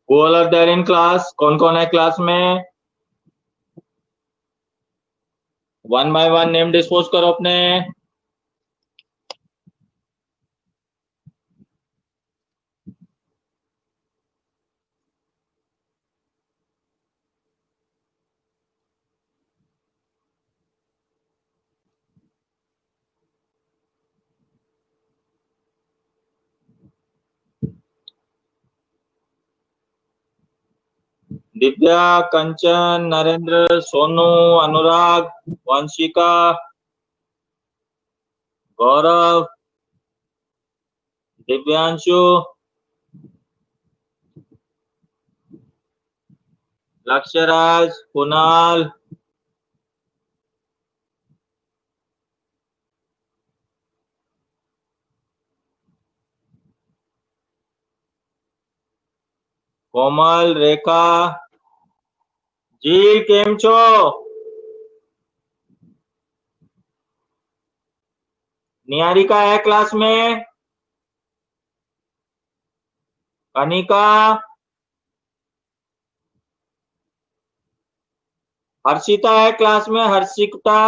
All are there in class? कौन कौन है क्लास में? One by one name dispose करो अपने। दिव्या, कंचन, नरेंद्र, सोनू, अनुराग, वंशिका, गौरव, दिव्यांशु, लक्ष्यराज, कुणाल, कोमल, रेखा जी केम छो? निहारिका है क्लास में? कनिका, हर्षिता है क्लास में? हर्षिता,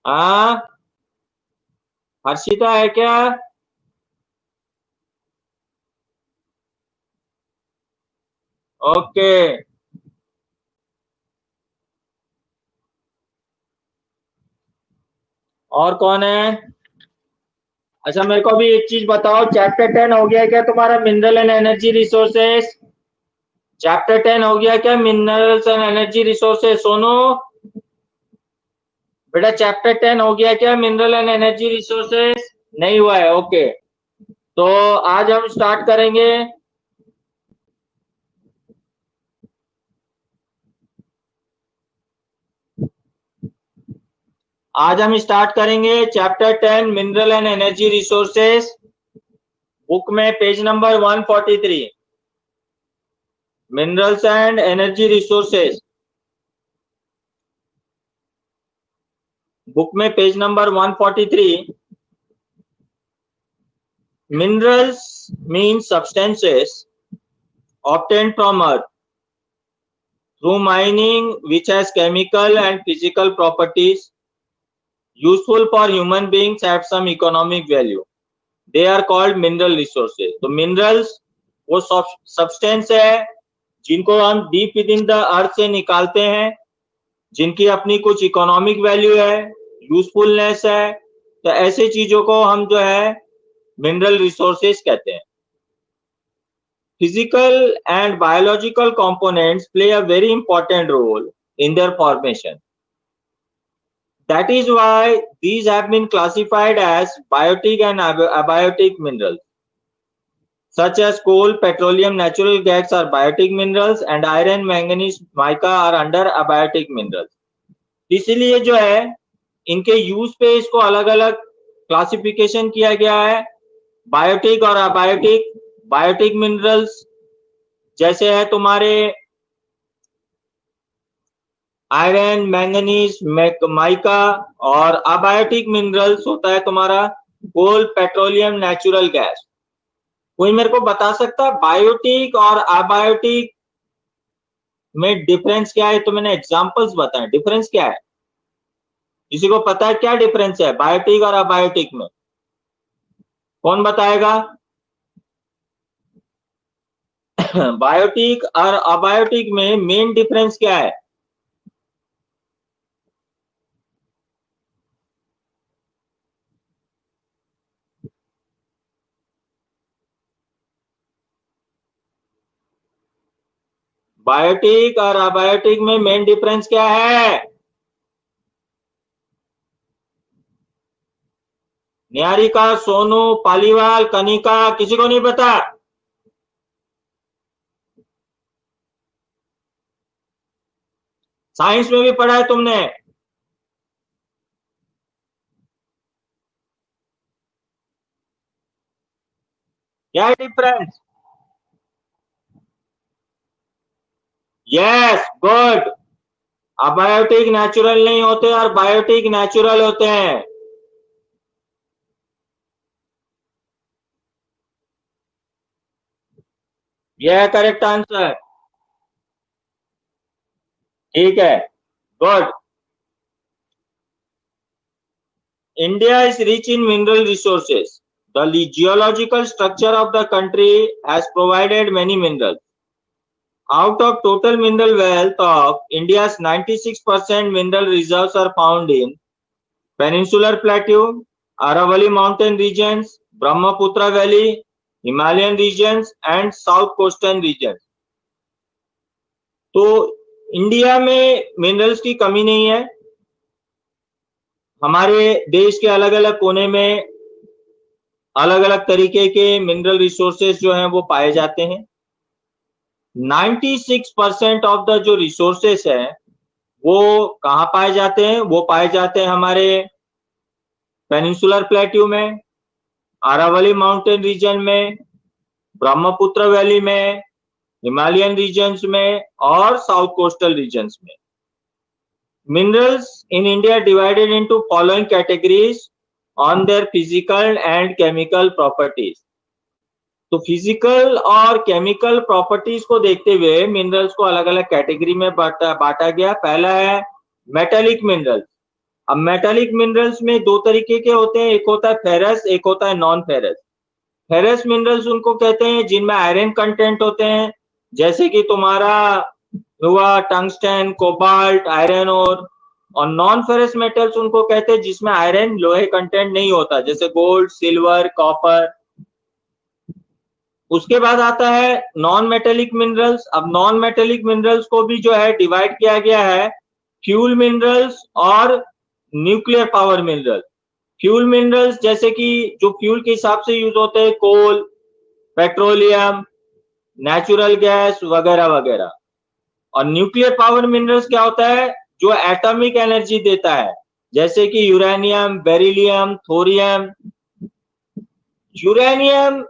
हाँ हर्षिता है क्या? ओके। और कौन है? अच्छा मेरे को अभी एक चीज बताओ, चैप्टर 10 हो गया क्या तुम्हारा, mineral and energy resources? Chapter 10 हो गया क्या, minerals and energy resources? Sonu बेटा, चैप्टर 10 हो गया क्या, मिनरल एंड एनर्जी रिसोर्सेस? नहीं हुआ है, ओके। तो आज हम स्टार्ट करेंगे। आज हम स्टार्ट करेंगे chapter 10 mineral and energy resources. Book में page number 143, minerals and energy resources. Book में page number 143। Minerals means substances obtained from earth through mining which has chemical and physical properties useful for human beings at some economic value. They are called mineral resources. तो minerals वो substance है जिनको हम deep with in the earth से निकालते हैं, जिनकी अपनी कुछ इकोनॉमिक वैल्यू है, यूजफुलनेस है। तो ऐसे चीजों को हम जो है मिनरल रिसोर्सेस कहते हैं। Physical and biological components play a very important role in their formation. That is why these have been classified as biotic and abiotic minerals. Such as coal, petroleum, natural gas are biotic minerals and iron, manganese, mica are under abiotic minerals. इसलिए जो है इनके use पे इसको अलग अलग classification किया गया है, बायोटिक और अबायोटिक। बायोटिक मिनरल्स जैसे है तुम्हारे आयरन, मैंगनीज, माइका, और अबायोटिक मिनरल्स होता है तुम्हारा कोल, पेट्रोलियम, नेचुरल गैस। कोई मेरे को बता सकता है बायोटिक और अबायोटिक में डिफरेंस क्या है? तो मैंने एग्जांपल्स बताए, डिफरेंस क्या है? किसी को पता है क्या डिफरेंस है बायोटिक और अबायोटिक में? कौन बताएगा? बायोटिक और अबायोटिक में मेन डिफरेंस क्या है? बायोटिक और अबायोटिक में मेन डिफरेंस क्या है? निहारिका, सोनू, पालीवाल, कनिका, किसी को नहीं पता? साइंस में भी पढ़ा है तुमने? क्या है difference? Yes, good. Abiotic natural नहीं होते और बायोटिक नेचुरल होते हैं। यह है करेक्ट आंसर। ठीक है, good. India is rich in mineral resources. The geological structure of the country has provided many minerals. Out of total mineral wealth of India's 96% mineral reserves are found in Peninsular Plateau, Aravalli Mountain regions, Brahmaputra Valley, Himalayan regions and South Coastal regions. तो India में minerals की कमी नहीं है। हमारे देश के अलग अलग कोने में अलग अलग तरीके के मिनरल रिसोर्सेस जो हैं वो पाए जाते हैं। 96% ऑफ द जो रिसोर्सेस है वो कहाँ पाए जाते हैं? वो पाए जाते हैं हमारे पेनिनसुलर प्लेट्यू में, अरावली माउंटेन रीजन में, ब्रह्मपुत्र वैली में, हिमालयन रीजन्स में और साउथ कोस्टल रीजन्स में। Minerals in India divided into following categories on their physical and chemical properties. तो फिजिकल और केमिकल प्रॉपर्टीज को देखते हुए मिनरल्स को अलग अलग कैटेगरी में बांटा गया। पहला है मेटेलिक मिनरल्स। अब मेटेलिक मिनरल्स में दो तरीके के होते हैं, एक होता है फेरस, एक होता है नॉन फेरस। फेरस मिनरल्स उनको कहते हैं जिनमें आयरन कंटेंट होते हैं, जैसे कि तुम्हारा हुआ टंगस्टन, कोबाल्ट, आयरन और नॉन फेरस मेटल्स उनको कहते हैं जिसमें आयरन लोहे कंटेंट नहीं होता, जैसे गोल्ड, सिल्वर, कॉपर। उसके बाद आता है नॉन मेटेलिक मिनरल्स। अब नॉन मेटेलिक मिनरल्स को भी जो है डिवाइड किया गया है फ्यूल मिनरल्स और nuclear power mineral. Fuel minerals जैसे कि जो फ्यूल के हिसाब से यूज होते हैं, कोल, पेट्रोलियम, नेचुरल गैस वगैरह वगैरह। और न्यूक्लियर पावर मिनरल्स क्या होता है? जो एटॉमिक एनर्जी देता है, जैसे कि यूरेनियम, बेरिलियम, थोरियम। यूरेनियम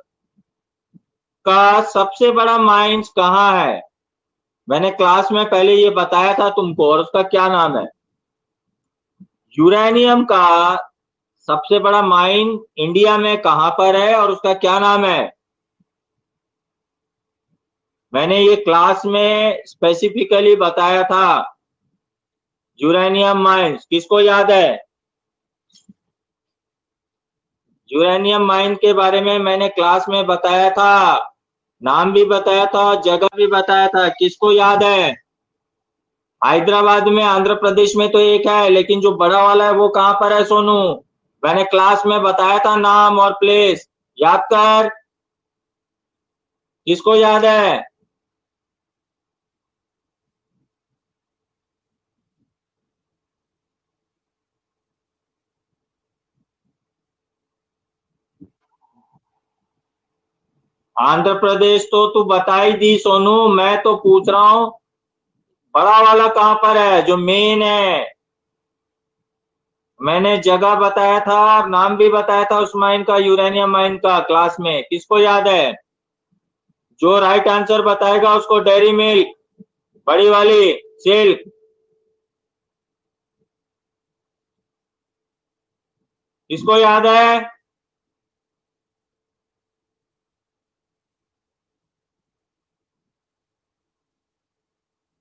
का सबसे बड़ा माइंस कहाँ है? मैंने क्लास में पहले ये बताया था तुमको, और उसका क्या नाम है? यूरेनियम का सबसे बड़ा माइन इंडिया में कहां पर है और उसका क्या नाम है? मैंने ये क्लास में स्पेसिफिकली बताया था। यूरेनियम माइंस किसको याद है? यूरेनियम माइन के बारे में मैंने क्लास में बताया था, नाम भी बताया था, जगह भी बताया था। किसको याद है? हैदराबाद में, आंध्र प्रदेश में तो एक है, लेकिन जो बड़ा वाला है वो कहां पर है सोनू? मैंने क्लास में बताया था नाम और प्लेस, याद कर। किसको याद है? आंध्र प्रदेश तो तू बता ही दी सोनू, मैं तो पूछ रहा हूं बड़ा वाला कहां पर है जो मेन है। मैंने जगह बताया था, नाम भी बताया था उस माइन का, यूरेनियम माइन का, क्लास में। किसको याद है? जो राइट आंसर बताएगा उसको डेयरी मिल्क, बड़ी वाली सिल्क। किसको याद है?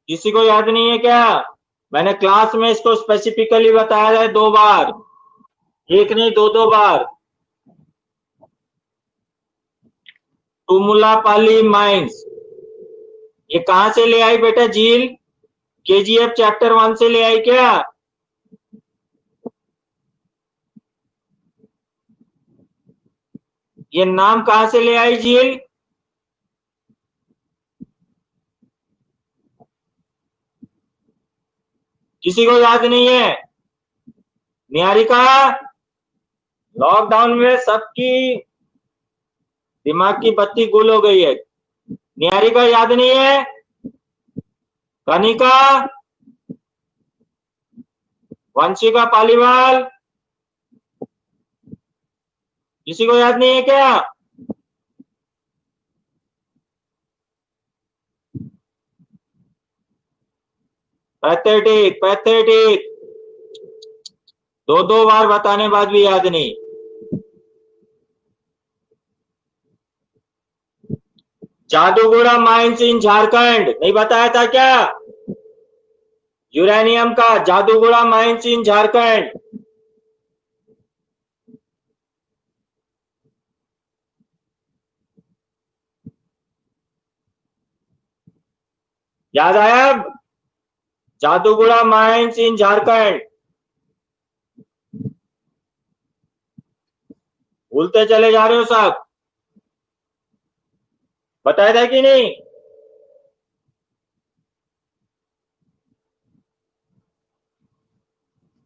किसी को याद नहीं है क्या? मैंने क्लास में इसको स्पेसिफिकली बताया है 2 बार, एक नहीं, दो बार। टुमुलापाली माइंस। ये कहां से ले आई बेटा झील? केजीएफ चैप्टर 1 से ले आई क्या? ये नाम कहां से ले आई झील? किसी को याद नहीं है? निहारिका, लॉकडाउन में सबकी दिमाग की बत्ती गुल हो गई है। निहारिका याद नहीं है? कनिका, वंशिका पालीवाल, किसी को याद नहीं है क्या? Pathetic, pathetic. 2 बार बताने बाद भी याद नहीं। जादूगुड़ा माइंस इन झारखंड, नहीं बताया था क्या? यूरेनियम का जादूगुड़ा माइंस इन झारखंड। याद आया अब? जादूगुड़ा माइंस इन झारखंड। भूलते चले जा रहे हो सब? बताया था कि नहीं?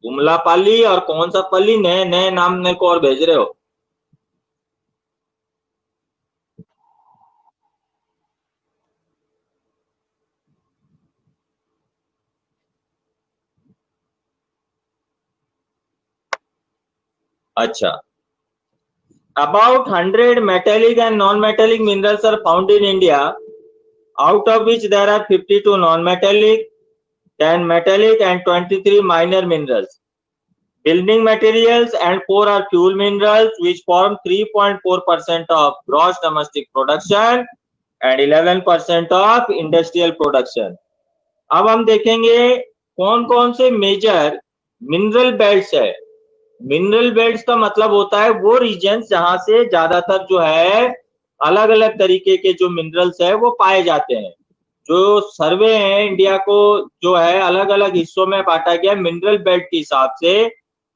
गुमलापाली और कौन सा पल्ली, नए नए नाम मेरे को और भेज रहे हो? अच्छा, about 100 metallic and non-metallic minerals are found in India, out of which there are 52 non-metallic, 10 metallic and 23 minor minerals. Building materials and 4 are fuel minerals, which form 3.4% of gross domestic production and 11% of industrial production. अब हम देखेंगे कौन कौन से major mineral belts है। Mineral belts का मतलब होता है वो रीजन जहां से ज्यादातर जो है अलग अलग तरीके के जो मिनरल्स है वो पाए जाते हैं। जो सर्वे है इंडिया को जो है अलग अलग हिस्सों में बांटा गया मिनरल बेल्ट के हिसाब से।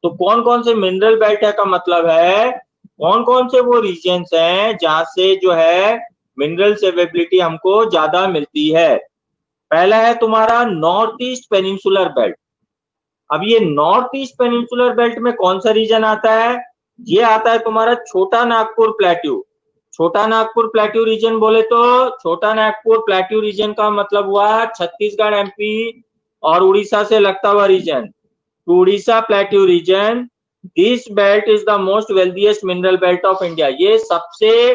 तो कौन कौन से मिनरल बेल्ट है का मतलब है कौन कौन से वो रीजन्स हैं जहां से जो है मिनरल्स अवेलेबिलिटी हमको ज्यादा मिलती है। पहला है तुम्हारा नॉर्थ ईस्ट पेनिनसुलर बेल्ट। अब ये नॉर्थ ईस्ट पेनिनसुलर बेल्ट में कौन सा रीजन आता है? ये आता है तुम्हारा छोटा नागपुर प्लेट्यू। छोटा नागपुर प्लेट्यू रीजन बोले तो छोटा नागपुर प्लेट्यू रीजन का मतलब हुआ छत्तीसगढ़, एमपी और उड़ीसा से लगता हुआ रीजन। तो Orissa plateau region, this belt is the most wealthiest mineral belt of India. ये सबसे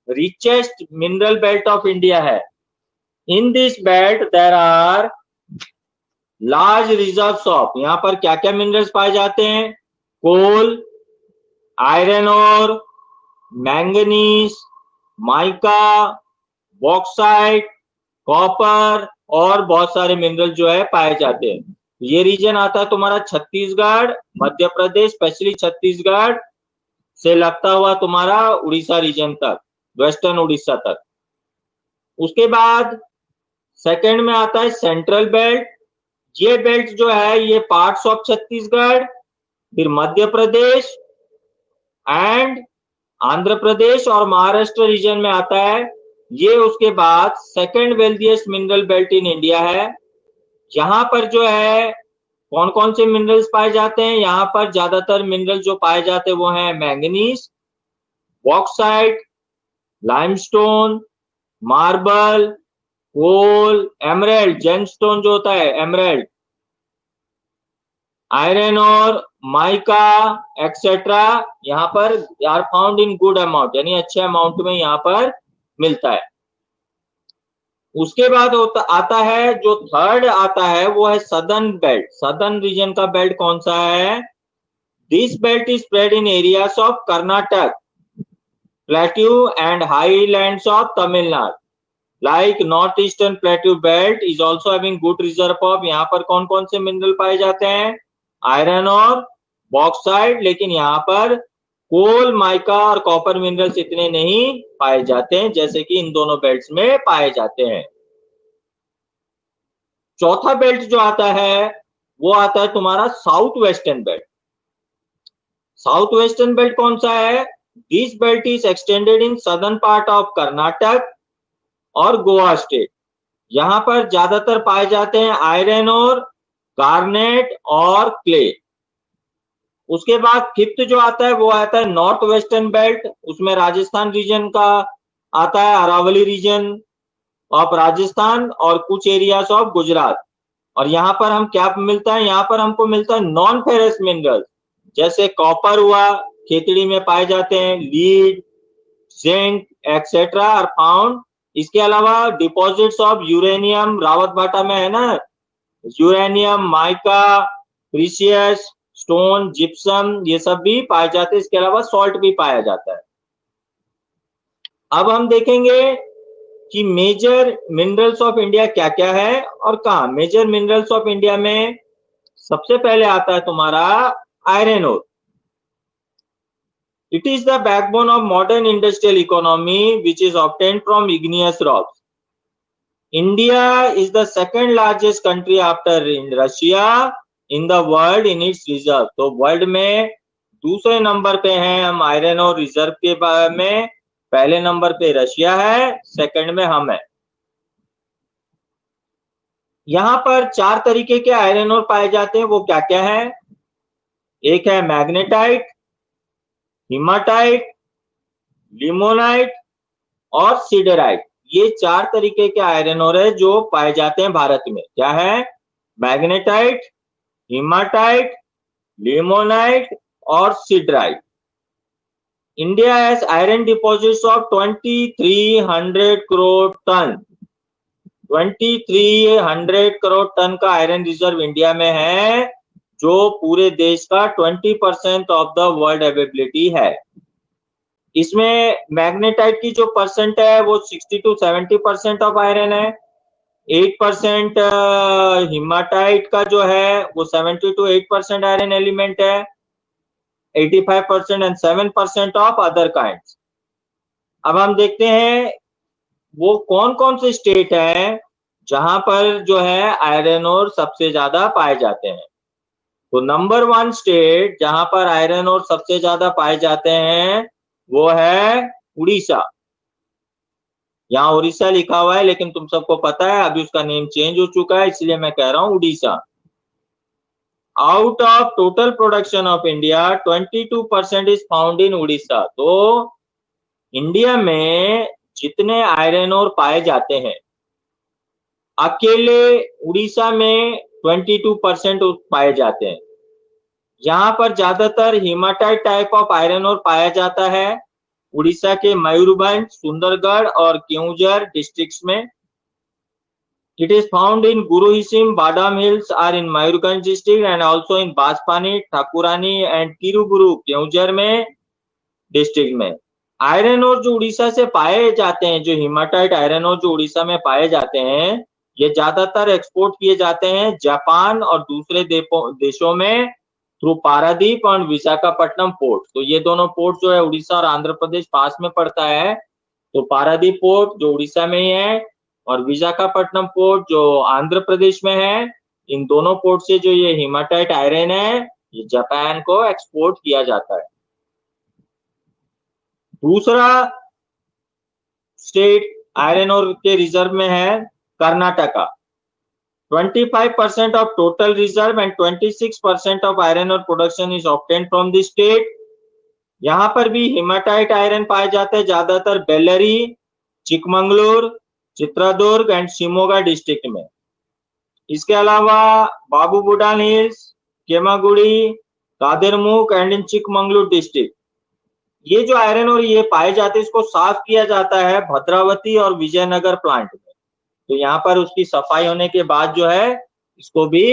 richest mineral belt of India है। In this belt there are large reserves of, यहाँ पर क्या क्या मिनरल्स पाए जाते हैं? Coal, iron ore, manganese, mica, bauxite, copper और बहुत सारे मिनरल जो है पाए जाते हैं। ये रीजन आता है तुम्हारा छत्तीसगढ़, मध्य प्रदेश, स्पेशली छत्तीसगढ़ से लगता हुआ तुम्हारा उड़ीसा रीजन तक, वेस्टर्न उड़ीसा तक। उसके बाद सेकंड में आता है सेंट्रल बेल्ट। ये बेल्ट जो है ये पार्ट्स ऑफ छत्तीसगढ़, फिर मध्य प्रदेश एंड आंध्र प्रदेश और महाराष्ट्र रीजन में आता है। ये उसके बाद second wealthiest mineral belt in India है। यहाँ पर जो है कौन कौन से मिनरल्स पाए जाते हैं? यहाँ पर ज्यादातर मिनरल जो पाए जाते हैं वो है manganese, bauxite, limestone, marble, coal, emerald, gemstone जो होता है एमरेल्ड, आयरन और माइका एक्सेट्रा यहाँ पर are found in good amount, यानी अच्छे अमाउंट में यहाँ पर मिलता है। उसके बाद आता है जो थर्ड आता है वो है सदर्न बेल्ट। सदर्न रीजन का बेल्ट कौन सा है? This belt is spread in areas of Karnataka, plateau and highlands of Tamil Nadu. Like north eastern plateau belt is also having good reserve of, यहाँ पर कौन कौन से मिनरल पाए जाते हैं? आयरन और बॉक्साइट, लेकिन यहाँ पर कोल, माइका और कॉपर मिनरल्स इतने नहीं पाए जाते हैं जैसे कि इन दोनों बेल्ट्स में पाए जाते हैं। चौथा बेल्ट जो आता है वो आता है तुम्हारा south western belt. South western belt कौन सा है? This belt is extended in southern part of Karnataka और गोवा स्टेट। यहाँ पर ज्यादातर पाए जाते हैं आयरन और गार्नेट और क्ले। उसके बाद फिफ्थ जो आता है वो आता है नॉर्थ वेस्टर्न बेल्ट। उसमें राजस्थान रीजन का आता है, अरावली रीजन ऑफ राजस्थान और कुछ एरियाज ऑफ गुजरात। और यहाँ पर हम क्या मिलता है? यहाँ पर हमको मिलता है नॉन फेरस मिनरल, जैसे कॉपर हुआ, खेतड़ी में पाए जाते हैं, lead, zinc etcetera are found. इसके अलावा डिपॉजिट्स ऑफ यूरेनियम रावतबाटा में है ना, uranium, mica, precious stone, gypsum, ये सब भी पाए जाते हैं। इसके अलावा सॉल्ट भी पाया जाता है। अब हम देखेंगे कि मेजर मिनरल्स ऑफ इंडिया क्या क्या है और कहा। मेजर मिनरल्स ऑफ इंडिया में सबसे पहले आता है तुम्हारा iron ore. It is the backbone of modern industrial economy which is obtained from igneous rocks. India is the second largest country after Russia in the world in its reserve. तो world में दूसरे number पे हैं हम iron और reserve के बारे में। पहले नंबर पे रशिया है, सेकंड में हम है। यहां पर 4 तरीके के आयरन और पाए जाते हैं, वो क्या क्या है? एक है मैग्नेटाइट, हीमाटाइट, लिमोनाइट और सिडराइट। ये 4 तरीके के आयरन और है जो पाए जाते हैं भारत में। क्या है? मैग्नेटाइट, हीमाटाइट, लिमोनाइट और siderite. India has iron deposits of 2300 crore ton. 2300 crore ton का आयरन रिजर्व इंडिया में है, जो पूरे देश का 20% ऑफ द वर्ल्ड अवेलेबिलिटी है। इसमें मैग्नेटाइट की जो परसेंट है वो 60 to 70% ऑफ आयरन है। 8% हीमाटाइट का जो है वो 70 to 8% आयरन एलिमेंट है। 85% एंड 7% ऑफ अदर काइंड्स। अब हम देखते हैं वो कौन कौन से स्टेट हैं जहां पर जो है आयरन और सबसे ज्यादा पाए जाते हैं। तो नंबर 1 स्टेट जहां पर आयरन और सबसे ज्यादा पाए जाते हैं वो है उड़ीसा। यहाँ उड़ीसा लिखा हुआ है, लेकिन तुम सबको पता है अभी उसका नेम चेंज हो चुका है, इसलिए मैं कह रहा हूं Orissa. Out of total production of India 22% is found in Orissa. तो इंडिया में जितने आयरन और पाए जाते हैं, अकेले उड़ीसा में 22% पाए जाते हैं। यहाँ पर ज्यादातर हीमाटाइट टाइप ऑफ आयरन और पाया जाता है उड़ीसा के मयूरभंज, सुंदरगढ़ और केउंझर डिस्ट्रिक्ट्स में। It is found in Guru Hisim, Badam Hills are in Mayurganj district and also in Bajpani, Thakurani and Kiruguru, Keonjhar में डिस्ट्रिक्ट में। आयरन और जो उड़ीसा से पाए जाते हैं, जो हीमाटाइट आयरन और जो उड़ीसा में पाए जाते हैं, ये ज्यादातर एक्सपोर्ट किए जाते हैं जापान और दूसरे देशों में थ्रू पारादीप और विशाखापट्टनम पोर्ट। तो ये दोनों पोर्ट जो है उड़ीसा और आंध्र प्रदेश पास में पड़ता है। तो पारादीप पोर्ट जो उड़ीसा में ही है और विशाखापट्टनम पोर्ट जो आंध्र प्रदेश में है, इन दोनों पोर्ट से जो ये हीमाटाइट आयरन है ये जापान को एक्सपोर्ट किया जाता है। दूसरा स्टेट आयरन ओर के रिजर्व में है Karnataka. 25% of total reserve and 26% of iron ore production is obtained from the state. यहाँ पर भी हेमाटाइट आयरन पाए जाते हैं ज्यादातर बेल्लरी, चिकमंगलुर, चित्रदुर्ग एंड शिमोगा डिस्ट्रिक्ट में। इसके अलावा Baba Budan hills, Kemmangundi, Kudremukh and in Chikmagalur district, ये जो आयरन और ये पाए जाते हैं इसको साफ किया जाता है भद्रावती और विजयनगर प्लांट में। तो यहाँ पर उसकी सफाई होने के बाद जो है इसको भी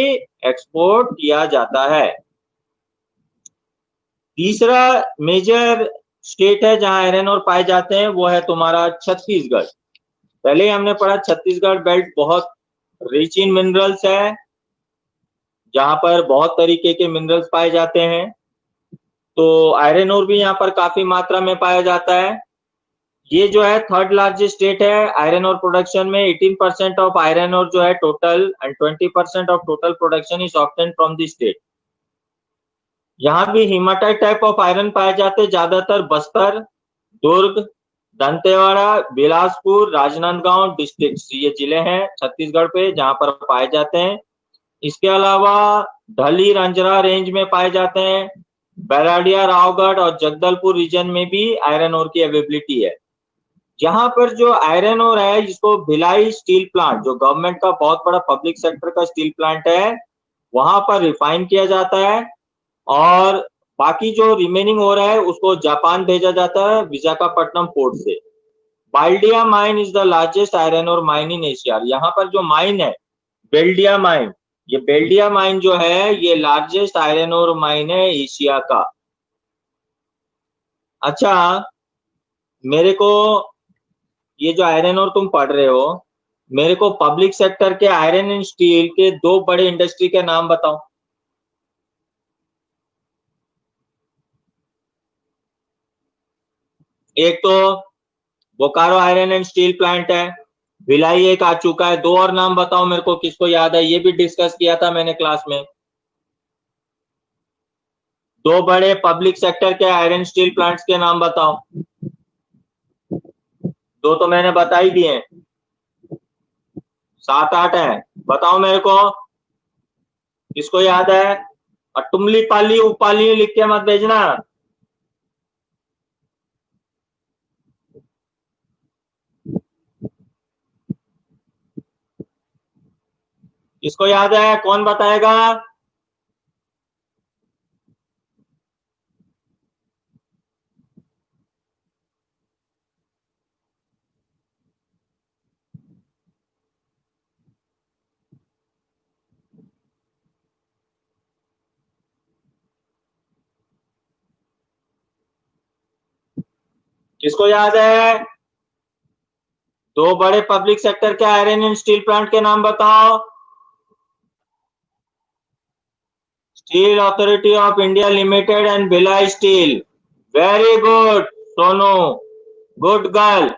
एक्सपोर्ट किया जाता है। तीसरा मेजर स्टेट है जहां आयरन और पाए जाते हैं वो है तुम्हारा छत्तीसगढ़। पहले हमने पढ़ा छत्तीसगढ़ बेल्ट बहुत रिच इन मिनरल्स है, जहां पर बहुत तरीके के मिनरल्स पाए जाते हैं। तो आयरन और भी यहाँ पर काफी मात्रा में पाया जाता है। ये जो है 3rd लार्जेस्ट स्टेट है आयरन और प्रोडक्शन में। 18% ऑफ आयरन और जो है total and 20% of total production is obtained from the state. यहाँ भी हीमाटाइट टाइप ऑफ आयरन पाए जाते हैं ज्यादातर बस्तर, दुर्ग, दंतेवाड़ा, बिलासपुर, राजनांदगांव डिस्ट्रिक्ट, ये जिले हैं छत्तीसगढ़ पे जहां पर पाए जाते हैं। इसके अलावा ढली रंजरा रेंज में पाए जाते हैं। बैराडिया, रावगढ़ और जगदलपुर रीजन में भी आयरन ओर की अवेलेबिलिटी है। यहाँ पर जो आयरन ओर है जिसको भिलाई स्टील प्लांट, जो गवर्नमेंट का बहुत बड़ा पब्लिक सेक्टर का स्टील प्लांट है, वहां पर रिफाइन किया जाता है और बाकी जो रिमेनिंग हो रहा है उसको जापान भेजा जाता है विशाखापट्टनम पोर्ट से। Bailadila mine is the largest iron ore mine in Asia. यहाँ पर जो माइन है बेल्डिया माइन, ये बेल्डिया माइन जो है ये लार्जेस्ट आयरन ओर माइन है एशिया का। अच्छा, मेरे को ये जो आयरन और तुम पढ़ रहे हो, मेरे को पब्लिक सेक्टर के आयरन एंड स्टील के 2 बड़े इंडस्ट्री के नाम बताओ। एक तो Bokaro iron and steel plant है, भिलाई एक आ चुका है। 2 और नाम बताओ मेरे को, किसको याद है? ये भी डिस्कस किया था मैंने क्लास में। 2 बड़े पब्लिक सेक्टर के आयरन स्टील प्लांट्स के नाम बताओ। 2 तो मैंने बता ही दिए, 7-8 है, बताओ मेरे को किसको याद है। और टुमली पाली उपाली लिख के मत भेजना। किसको याद है? कौन बताएगा? किसको याद है? 2 बड़े पब्लिक सेक्टर के आयरन एंड स्टील प्लांट के नाम बताओ। Steel authority of India limited and Bhilai steel. Very good Sonu, good girl.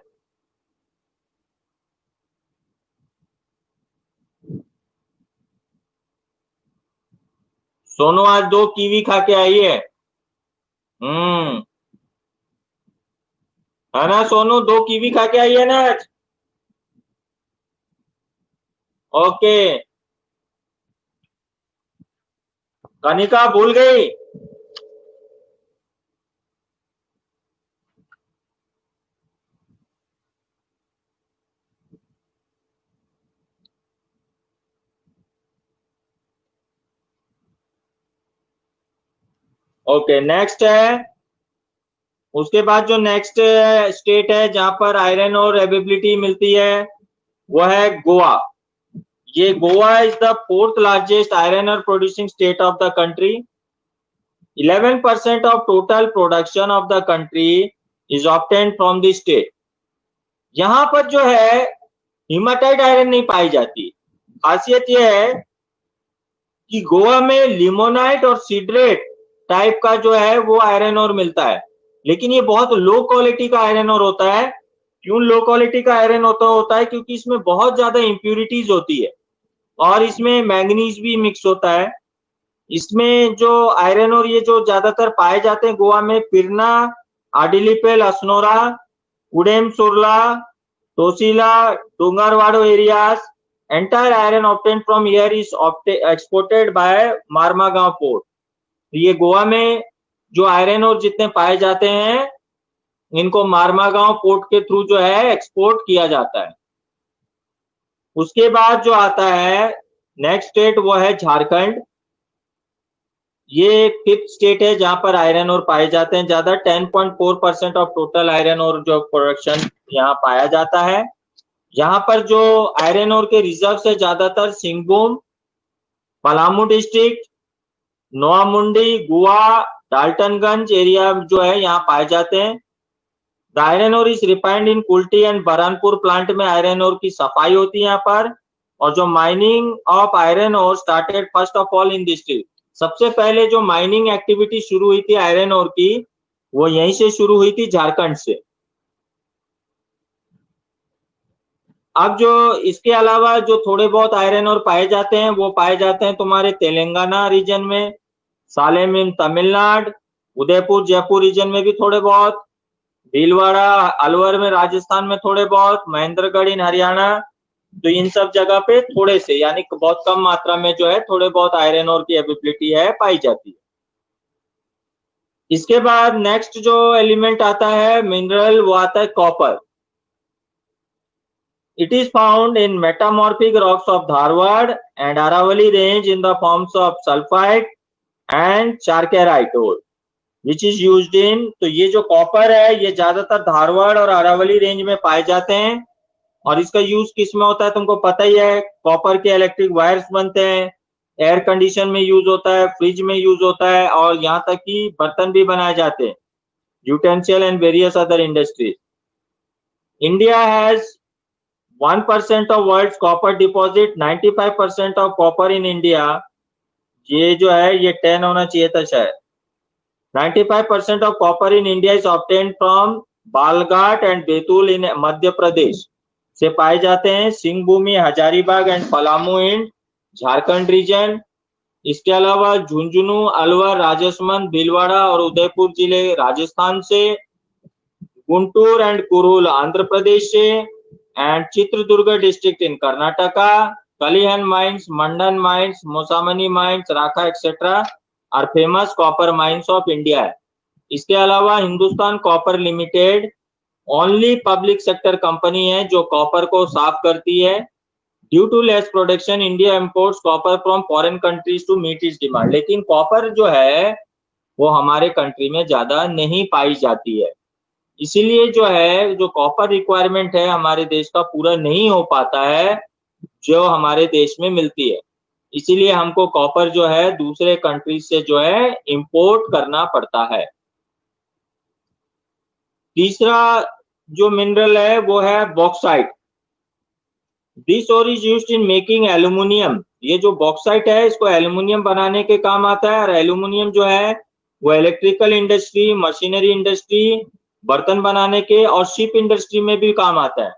Sonu आज 2 कीवी खा के आई है। है ना सोनू? 2 कीवी खा के आई है ना आज? ओके। कनिका भूल गई? ओके, नेक्स्ट है। उसके बाद जो नेक्स्ट स्टेट है जहां पर आयरन और अवेलेबिलिटी मिलती है वो है गोवा। ये Goa is the 4th largest iron ore producing state of the country. 11% of total production of the country is obtained from the state. यहाँ पर जो है हीमाटाइट आयरन नहीं पाई जाती। खासियत यह है कि गोवा में लिमोनाइट और सीड्रेट टाइप का जो है वो आयरन और मिलता है, लेकिन ये बहुत लो क्वालिटी का आयरन और होता है। क्यों लो क्वालिटी का आयरन होता है? क्योंकि इसमें बहुत ज्यादा इंप्यूरिटीज होती है और इसमें मैंगनीज भी मिक्स होता है। इसमें जो आयरन और ये जो ज्यादातर पाए जाते हैं गोवा में, पिरना, आडिलिपेल, असनोरा, उडेम सुरला, तोसीला, Dongarwado areas. Entire iron obtained from here is exported by Marmagao port. ये गोवा में जो आयरन और जितने पाए जाते हैं इनको मारमागांव पोर्ट के थ्रू जो है एक्सपोर्ट किया जाता है। उसके बाद जो आता है नेक्स्ट स्टेट वो है झारखंड। ये 5th स्टेट है जहां पर आयरन और पाए जाते हैं ज्यादा। 10.4% ऑफ टोटल आयरन और जो प्रोडक्शन यहाँ पाया जाता है। यहाँ पर जो आयरन और के रिजर्व है ज्यादातर सिंहभूम, पलामू डिस्ट्रिक्ट, नोआमुंडी, गुआ, डाल्टनगंज एरिया जो है यहाँ पाए जाते हैं। The iron ore is refined in Kulti and Burnpur plant में आयरन और की सफाई होती है यहाँ पर। और जो mining of iron ore started first of all in district. सबसे पहले जो माइनिंग एक्टिविटी शुरू हुई थी आयरन और की वो यहीं से शुरू हुई थी, झारखंड से। अब जो इसके अलावा जो थोड़े बहुत आयरन और पाए जाते हैं वो पाए जाते हैं तुम्हारे तेलंगाना रीजन में, सालेम इन तमिलनाडु, उदयपुर जयपुर रीजन में भी थोड़े बहुत, भीलवाड़ा अलवर में राजस्थान में थोड़े बहुत, महेंद्रगढ़ इन हरियाणा। तो इन सब जगह पे थोड़े से यानी बहुत कम मात्रा में जो है थोड़े बहुत आयरन और की एबिलिटी है पाई जाती है। इसके बाद नेक्स्ट जो एलिमेंट आता है मिनरल वो आता है copper. It is found in metamorphic rocks of Dharwad and Aravalli range in the forms of sulfite and charcarite ore, which is used in। तो ये जो कॉपर है ये ज्यादातर धारवाड़ और अरावली रेंज में पाए जाते हैं और इसका यूज किस में होता है तुमको पता ही है। कॉपर के इलेक्ट्रिक वायर्स बनते हैं, एयर कंडीशन में यूज होता है, फ्रिज में यूज होता है और यहाँ तक कि बर्तन भी बनाए जाते हैं, utensils and various other industries. India has 1% of world's copper deposit, 95% of copper in India. ये जो है ये 10 होना चाहिए था शायद. 95% of copper in India is obtained from Balaghat and Betul in Madhya Pradesh से पाए जाते हैं. Singhbhum, Hazaribagh and Palamu in Jharkhand region. इसके अलावा झुंझुनू, अलवर, राजसमंद, भीलवाड़ा और उदयपुर जिले राजस्थान से. गुंटूर एंड कुरुल आंध्र प्रदेश से. And Chitradurga district in Karnataka. Kolihan mines, Madan mines, Mosabani mines, Rakha etcetera are famous copper mines of India. इसके अलावा Hindustan copper limited only public sector company है जो कॉपर को साफ करती है. Due to less production India imports copper from foreign countries to meet its demand. लेकिन copper जो है वो हमारे कंट्री में ज्यादा नहीं पाई जाती है, इसीलिए जो है जो कॉपर रिक्वायरमेंट है हमारे देश का पूरा नहीं हो पाता है जो हमारे देश में मिलती है. इसीलिए हमको कॉपर जो है दूसरे कंट्रीज से जो है इंपोर्ट करना पड़ता है. तीसरा जो मिनरल है वो है bauxite. This ore is used in making aluminium. ये जो बॉक्साइट है इसको एल्यूमिनियम बनाने के काम आता है. और एल्यूमिनियम जो है वो इलेक्ट्रिकल इंडस्ट्री, मशीनरी इंडस्ट्री, बर्तन बनाने के और शिप इंडस्ट्री में भी काम आता है.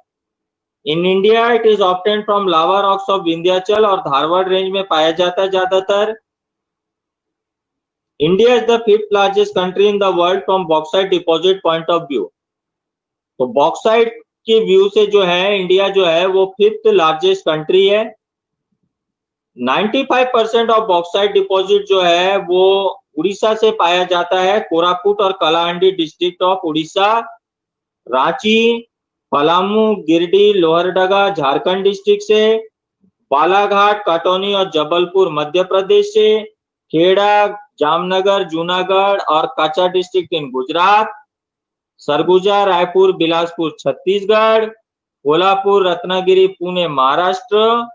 In India it is obtain from lava rocks of Vindhyachal और धारवाड़ रेंज में पाया जाता है ज्यादातर. India is the 5th largest country in the world from bauxite deposit point of view. तो बॉक्साइट के व्यू से जो है इंडिया जो है वो 5th लार्जेस्ट कंट्री है. 95% ऑफ बॉक्साइट डिपॉजिट जो है वो उड़ीसा से पाया जाता है. कोरापुट और Kalahandi district of Orissa. Ranchi, Palamu, Giridih, Lohardaga Jharkhand district से. बालाघाट, कटौनी और जबलपुर मध्य प्रदेश से. खेड़ा, जामनगर, जूनागढ़ और Kutch district in Gujarat. Surguja, Raipur, Bilaspur Chhattisgarh. Kolhapur, Ratnagiri, Pune Maharashtra.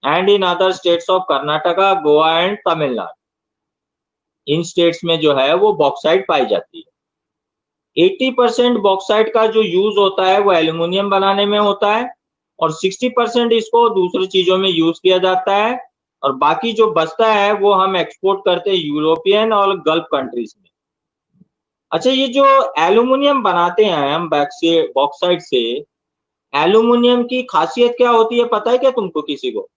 And in other states of Karnataka, Goa and Tamil Nadu. In states में जो है वो बॉक्साइट पाई जाती है. 80% बॉक्साइट का जो यूज होता है वो एल्यूमिनियम बनाने में होता है और 60% इसको दूसरी चीजों में यूज किया जाता है. और बाकी जो बचता है वो हम एक्सपोर्ट करते हैं यूरोपियन और गल्फ कंट्रीज में. अच्छा, ये जो एल्यूमिनियम बनाते हैं हम बॉक्साइट से, एल्यूमिनियम की खासियत क्या होती है पता है क्या तुमको? किसी को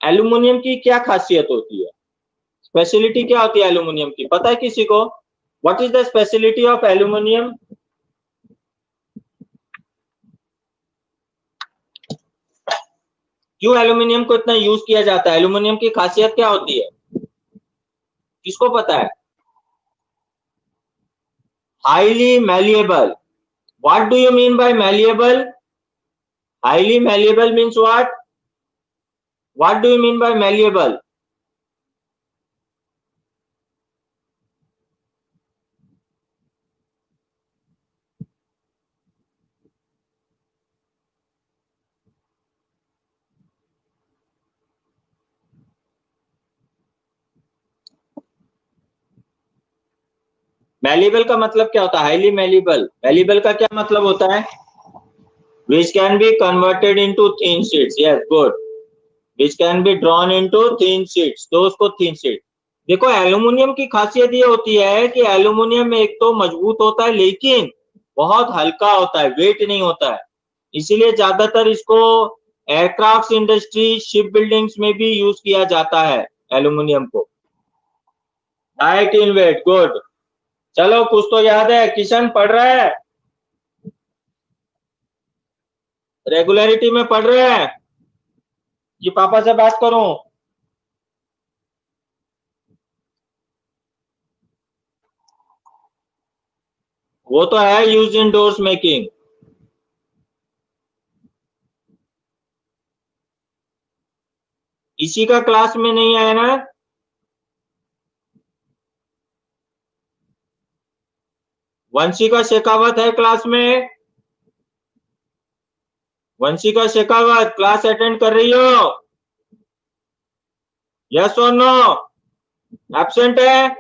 एल्यूमिनियम की क्या खासियत होती है, स्पेशलिटी क्या होती है एल्यूमिनियम की, पता है किसी को? What is the speciality of aluminium? क्यों एल्यूमिनियम को इतना यूज किया जाता है? एल्यूमिनियम की खासियत क्या होती है, किसको पता है? Highly malleable. What do you mean by malleable? Highly malleable means what? What do you mean by malleable? Malleable का मतलब क्या होता है? Highly malleable. मैलिएबल का क्या मतलब होता है? Which can be converted into thin sheets. Yes, good. Which can be drawn into thin sheets. तो उसको thin sheet. देखो एल्यूमिनियम की खासियत ये होती है कि एल्यूमिनियम में एक तो मजबूत होता है लेकिन बहुत हल्का होता है, वेट नहीं होता है. इसीलिए ज्यादातर इसको एयरक्राफ्ट इंडस्ट्री, शिप बिल्डिंग्स में भी यूज किया जाता है एल्यूमिनियम को. Light in weight. गुड. चलो कुछ तो याद है. किशन पढ़ रहा है? रेगुलरिटी में पढ़ रहे हैं कि पापा से बात करूं? वो तो है यूज इन डोर्स मेकिंग. इसी का क्लास में नहीं आया ना? वंशिका शेखावत है क्लास में? वंशिका शेखावत क्लास अटेंड कर रही हो? यस और नो? एब्सेंट है?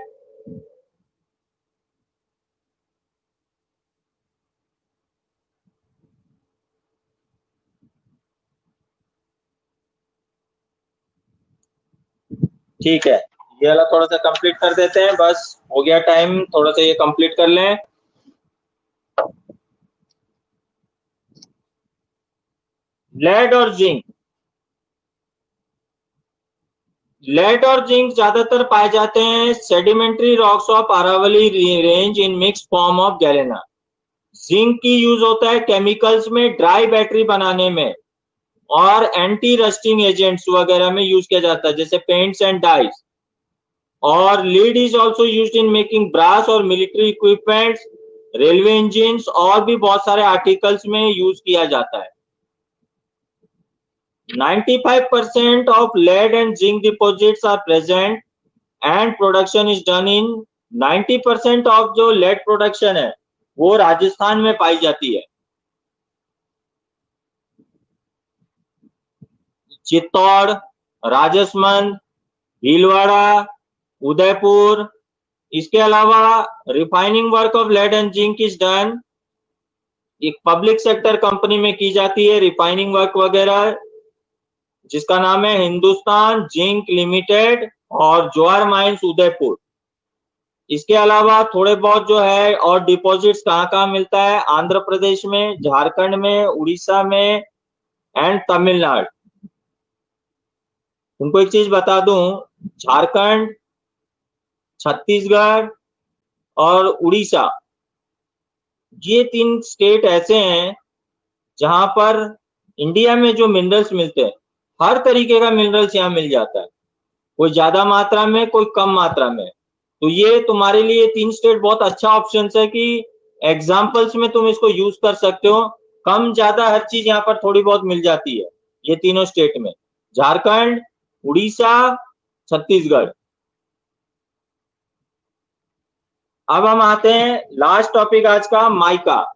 ठीक है, ये वाला थोड़ा सा कंप्लीट कर देते हैं, बस हो गया टाइम, थोड़ा सा ये कंप्लीट कर लें। लेड और जिंक, लेड और जिंक ज्यादातर पाए जाते हैं sedimentary rocks of Aravalli range in mix form of galena. Zinc की यूज होता है केमिकल्स में, ड्राई बैटरी बनाने में और एंटी रस्टिंग एजेंट्स वगैरह में यूज किया जाता है, जैसे पेंट्स एंड डाइस। और lead is also use in making brass और मिलिट्री इक्विपमेंट्स, रेलवे इंजिन और भी बहुत सारे आर्टिकल्स में यूज किया जाता है। 95% of lead and zinc deposits are present and production is done in 90% of जो lead production है वो राजस्थान में पाई जाती है। चित्तौड़, राजसमंद, भीलवाड़ा, उदयपुर। इसके अलावा refining work of lead and zinc is done, एक पब्लिक सेक्टर कंपनी में की जाती है रिफाइनिंग वर्क वगैरह, जिसका नाम है हिंदुस्तान जिंक लिमिटेड और ज्वार माइंस उदयपुर। इसके अलावा थोड़े बहुत जो है और डिपॉजिट्स कहाँ कहाँ मिलता है, आंध्र प्रदेश में, झारखंड में, उड़ीसा में एंड तमिलनाडु। तुमको एक चीज बता दूं, झारखंड, छत्तीसगढ़ और उड़ीसा, ये तीन स्टेट ऐसे हैं जहां पर इंडिया में जो मिनरल्स मिलते हैं, हर तरीके का मिनरल्स यहाँ मिल जाता है, कोई ज्यादा मात्रा में, कोई कम मात्रा में। तो ये तुम्हारे लिए तीन स्टेट बहुत अच्छा ऑप्शन है कि एग्जाम्पल्स में तुम इसको यूज कर सकते हो। कम ज्यादा हर चीज यहाँ पर थोड़ी बहुत मिल जाती है ये तीनों स्टेट में, झारखंड, उड़ीसा, छत्तीसगढ़। अब हम आते हैं लास्ट टॉपिक आज का, माइका।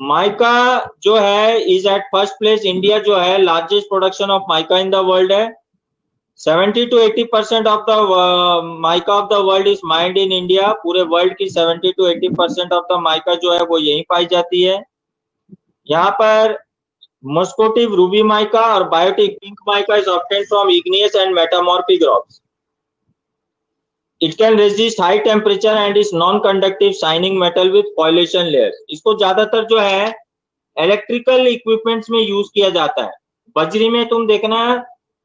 माइका जो है is at first place, India जो है largest production of mica in the world है। 70 to 80% of the mica of the world is mind in India. पूरे वर्ल्ड की 70 to 80% ऑफ द माइका जो है वो यहीं पाई जाती है। यहाँ पर मस्कोटिव रूबी माइका और biotite pink mica is obtained from igneous and metamorphic rocks. It can resist high temperature and is non-conductive shining metal with foilation layers। इसको ज्यादातर जो है इलेक्ट्रिकल इक्विपमेंट्स में यूज किया जाता है। बजरी में तुम देखना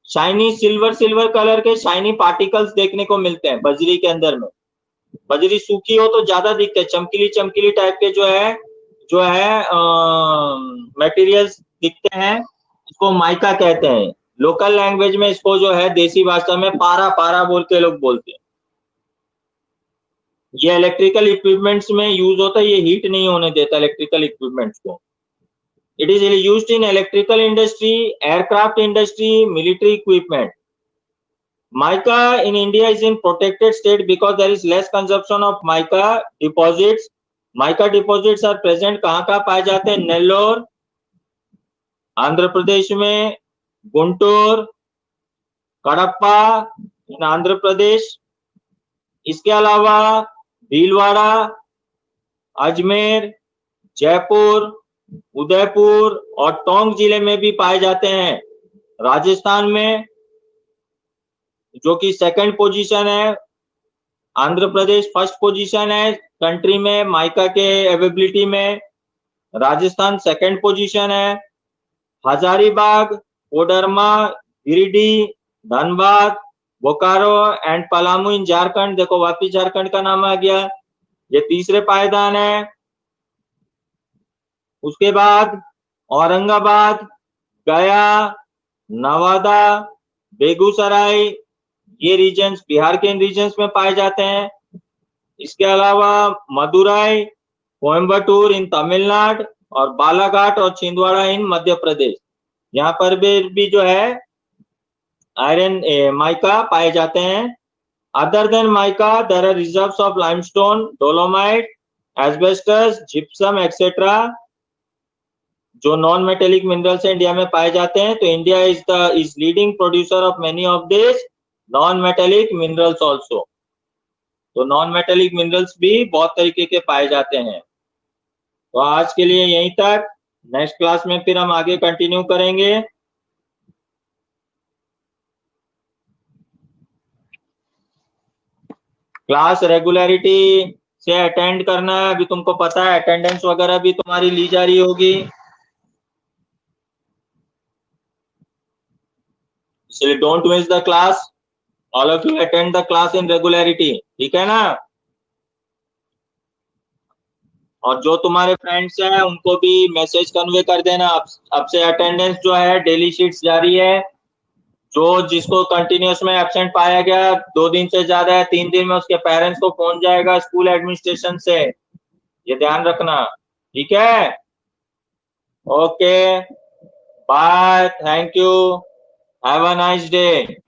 शाइनी सिल्वर सिल्वर कलर के शाइनी पार्टिकल्स देखने को मिलते हैं बजरी के अंदर में। बजरी सूखी हो तो ज्यादा दिखते हैं, चमकीली चमकीली टाइप के जो है मटेरियल्स दिखते हैं, इसको माइका कहते हैं। लोकल लैंग्वेज में इसको जो है देसी भाषा में पारा पारा बोल के लोग बोलते हैं। ये इलेक्ट्रिकल इक्विपमेंट्स में यूज होता है, ये हीट नहीं होने देता इलेक्ट्रिकल इक्विपमेंट्स को। It is used in electrical industry, aircraft industry, military equipment. Mica in India is in protected state because there is less consumption of mica deposits. Mica deposits are present कहाँ कहाँ पाए जाते हैं, नेल्लोर आंध्र प्रदेश में, गुंटूर, कडप्पा इन आंध्र प्रदेश। इसके अलावा भीलवाड़ा, अजमेर, जयपुर, उदयपुर और टोंक जिले में भी पाए जाते हैं। राजस्थान में जो कि सेकंड पोजीशन है, आंध्र प्रदेश फर्स्ट पोजीशन है कंट्री में माइका के अवेलेबिलिटी में, राजस्थान सेकंड पोजीशन है। हजारीबाग, कोडरमा, गिरिडीह, धनबाद, बोकारो एंड पलामू इन झारखंड, देखो वापिस झारखंड का नाम आ गया, ये तीसरे पायदान है। उसके बाद औरंगाबाद, गया, नवादा, बेगूसराय, ये रीजन्स बिहार के इन रीजन्स में पाए जाते हैं। इसके अलावा मदुरई, कोयम्बटूर इन तमिलनाडु और बालाघाट और छिंदवाड़ा इन मध्य प्रदेश, यहाँ पर भी जो है आयरन माइका पाए जाते हैं। Other than mica there are reserves of limestone, dolomite, asbestos, gypsum etcetera, जो नॉन मेटेलिक मिनरल्स इंडिया में पाए जाते हैं। तो India is leading producer of many of this non metallic minerals also. तो नॉन मेटेलिक मिनरल्स भी बहुत तरीके के पाए जाते हैं। तो आज के लिए यहीं तक, नेक्स्ट क्लास में फिर हम आगे कंटिन्यू करेंगे। क्लास रेगुलरिटी से अटेंड करना है। अभी तुमको पता है अटेंडेंस वगैरह भी तुम्हारी ली जा रही होगी, इसलिए don't miss the class. All of you attend the class in regularity, ठीक है ना। और जो तुम्हारे फ्रेंड्स हैं उनको भी मैसेज कन्वे कर देना, अब से अटेंडेंस जो है डेली शीट्स जारी है। जो जिसको कंटिन्यूअस में एब्सेंट पाया गया 2 दिन से ज्यादा है, 3 दिन में, उसके पेरेंट्स को फोन जाएगा स्कूल एडमिनिस्ट्रेशन से, ये ध्यान रखना, ठीक है। Okay, bye, thank you, have a nice day.